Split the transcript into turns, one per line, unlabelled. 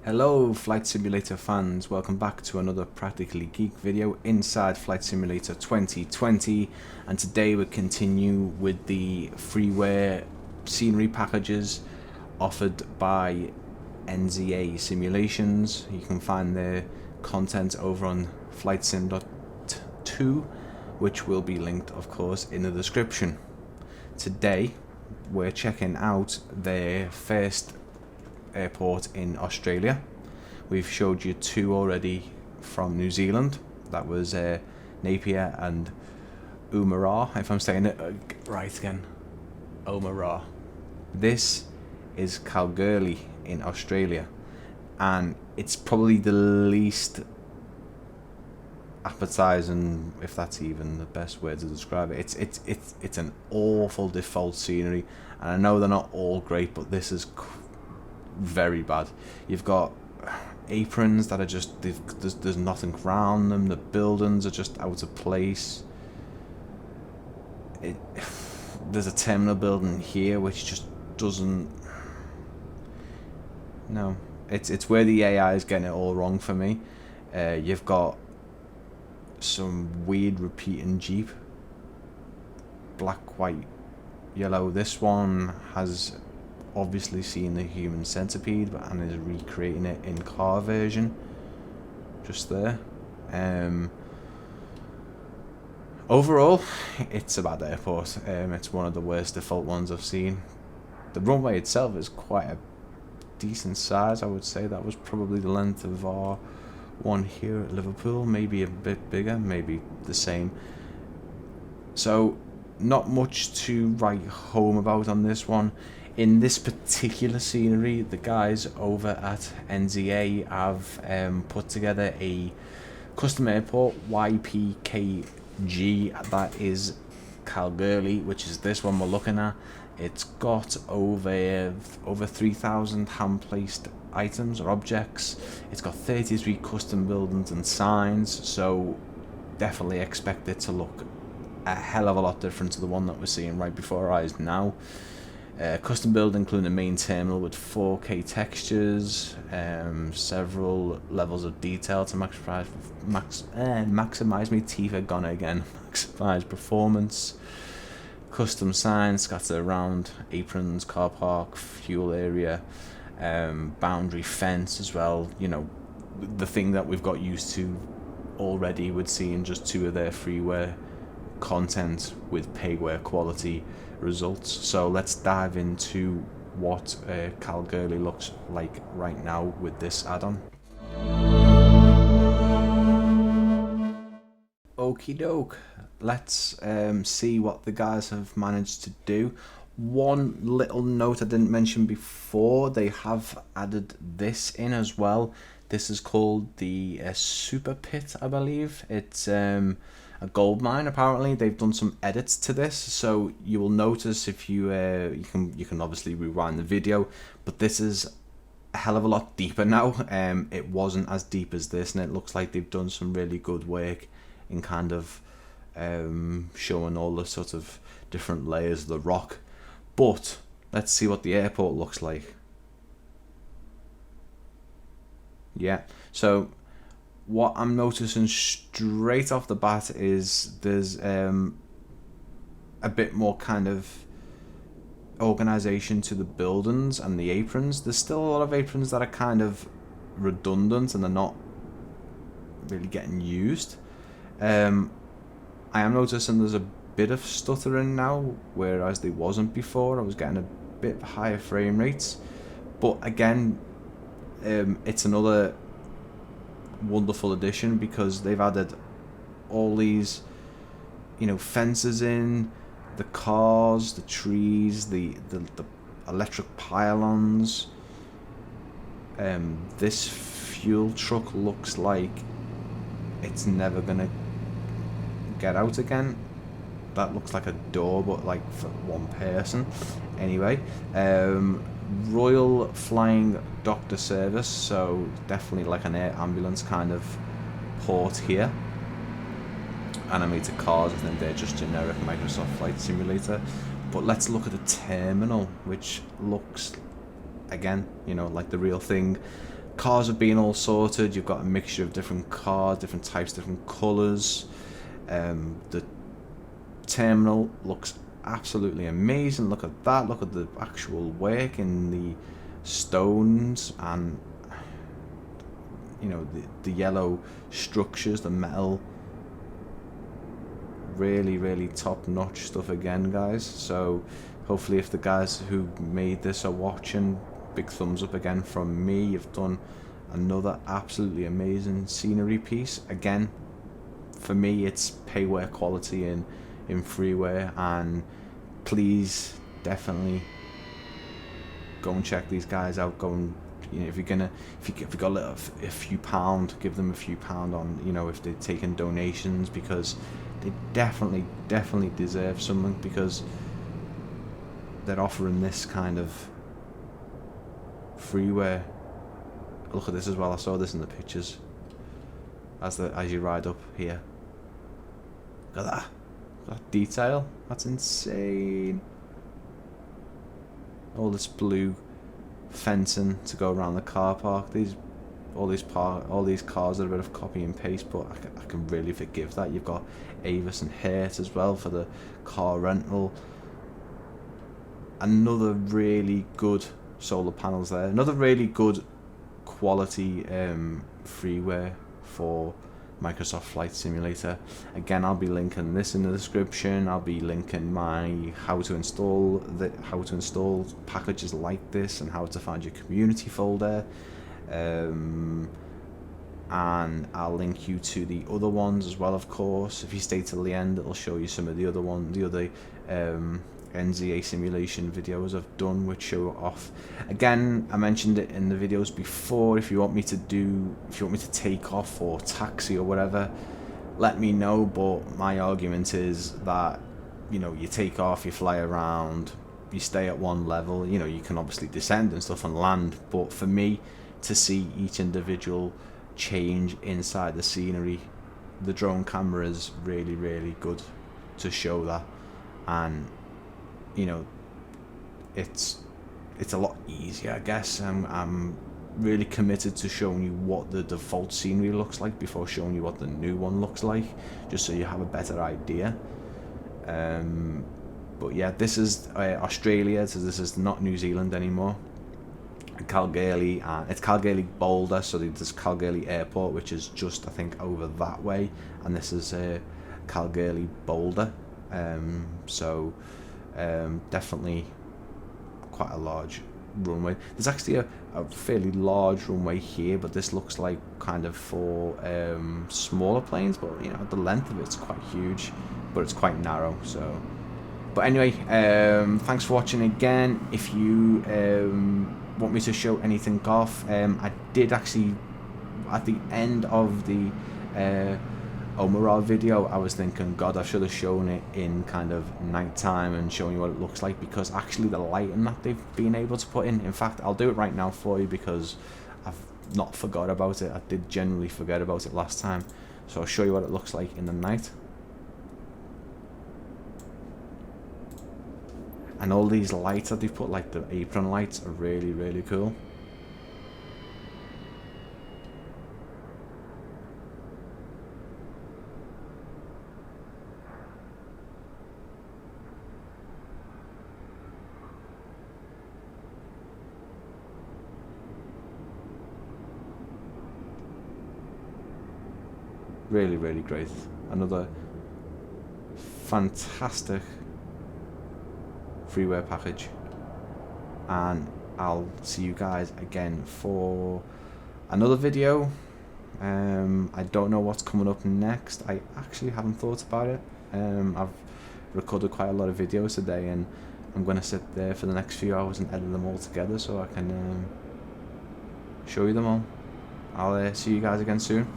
Hello Flight Simulator fans, welcome back to another Practically Geek video inside Flight Simulator 2020, and today we continue with the freeware scenery packages offered by NZA Simulations. You can find their content over on flightsim.2, which will be linked of course in the description. Today we're checking out their first airport in Australia. We've showed you two already from New Zealand. That was Napier and Oamaru, if I'm saying it right again. Oamaru. This is Kalgoorlie in Australia, and it's probably the least appetizing, if that's even the best way to describe it. It's an awful default scenery, and I know they're not all great, but this is very bad. You've got aprons that are just there's nothing around them. The buildings are just out of place. There's a terminal building here which just doesn't. No, it's where the AI is getting it all wrong for me. You've got some weird repeating Jeep, black, white, yellow. This one has obviously seen the human centipede and is recreating it in car version just there. Overall it's a bad airport. It's one of the worst default ones I've seen. The runway itself is quite a decent size. I would say that was probably the length of our one here at Liverpool, maybe a bit bigger, maybe the same. So not much to write home about on this one. In this particular scenery, the guys over at NZA have put together a custom airport, YPKG, that is Kalgoorlie, which is this one we're looking at. It's got over 3,000 hand-placed items or objects. It's got 33 custom buildings and signs, so definitely expect it to look a hell of a lot different to the one that we're seeing right before our eyes now. Custom build including a main terminal with 4K textures, several levels of detail to maximize maximize performance. Custom signs scattered around, aprons, car park, fuel area, boundary fence as well. You know, the thing that we've got used to already with seeing just two of their freeware content with payware quality results. So let's dive into what Kalgoorlie looks like right now with this add-on. Okie doke, let's see what the guys have managed to do. One little note I didn't mention before, they have added this in as well. This is called the Super Pit, I believe. It's a gold mine. Apparently they've done some edits to this, so you will notice if you you can obviously rewind the video, but this is a hell of a lot deeper now. It wasn't as deep as this, and it looks like they've done some really good work in kind of showing all the sort of different layers of the rock. But let's see what the airport looks like. Yeah, so what I'm noticing straight off the bat is there's a bit more kind of organization to the buildings and the aprons. There's still a lot of aprons that are kind of redundant and they're not really getting used. I am noticing there's a bit of stuttering now, whereas there wasn't before. I was getting a bit higher frame rates, but again, it's another wonderful addition because they've added all these, you know, fences in, the cars, the trees, the electric pylons. This fuel truck looks like it's never gonna get out again. That looks like a door, but like for one person. Anyway, Royal Flying Doctor Service, so definitely like an air ambulance kind of port here. Animated cars, I think they're just generic Microsoft Flight Simulator. But let's look at the terminal, which looks, again, you know, like the real thing. cars have been all sorted. You've got a mixture of different cars, different types, different colours. The terminal looks absolutely amazing. Look at that. Look at the actual work in the stones, and you know, the yellow structures, the metal. Really, really top-notch stuff again, guys. So hopefully, if the guys who made this are watching, big thumbs up again from me. You've done another absolutely amazing scenery piece. Again, for me, it's payware quality in Freeware, and please definitely go and check these guys out. Go and, you know, if you've got a few pound, give them a few pound on, you know, if they're taking donations, because they definitely deserve something, because they're offering this kind of freeware. Look at this as well. I saw this in the pictures as you ride up here. Look at that detail. That's insane. All this blue fencing to go around the car park. All these cars are a bit of copy and paste, but I can really forgive that. You've got Avis and Hertz as well for the car rental. Another really good solar panels there. Another really good quality freeware for Microsoft Flight Simulator. Again, I'll be linking this in the description. I'll be linking my how to install packages like this, and how to find your community folder. And I'll link you to the other ones as well, of course. If you stay till the end, it'll show you some of the other NZA simulation videos I've done, which show off. Again, I mentioned it in the videos before. If you want me to take off or taxi or whatever, let me know. But my argument is that, you know, you take off, you fly around, you stay at one level. You know, you can obviously descend and stuff and land, but for me to see each individual change inside the scenery, the drone camera is really, really good to show that. And you know, it's a lot easier, I guess. I'm really committed to showing you what the default scenery looks like before showing you what the new one looks like, just so you have a better idea. But yeah, this is Australia, so this is not New Zealand anymore. Kalgoorlie, it's Kalgoorlie Boulder, so there's Kalgoorlie Airport, which is just, I think, over that way, and this is Kalgoorlie Boulder. Definitely quite a large runway. There's actually a fairly large runway here, but this looks like kind of for smaller planes, but you know, the length of it's quite huge, but it's quite narrow. So, but anyway, thanks for watching again. If you want me to show anything off, I did actually, at the end of the Omara video, I was thinking, God, I should have shown it in kind of nighttime and shown you what it looks like, because actually the lighting that they've been able to put in fact, I'll do it right now for you, because I've not forgot about it. I did generally forget about it last time, so I'll show you what it looks like in the night. And all these lights that they've put, like the apron lights, are really, really cool. Really, really great. Another fantastic freeware package, and I'll see you guys again for another video. I don't know what's coming up next. I actually haven't thought about it. I've recorded quite a lot of videos today, and I'm going to sit there for the next few hours and edit them all together so I can show you them all. I'll see you guys again soon.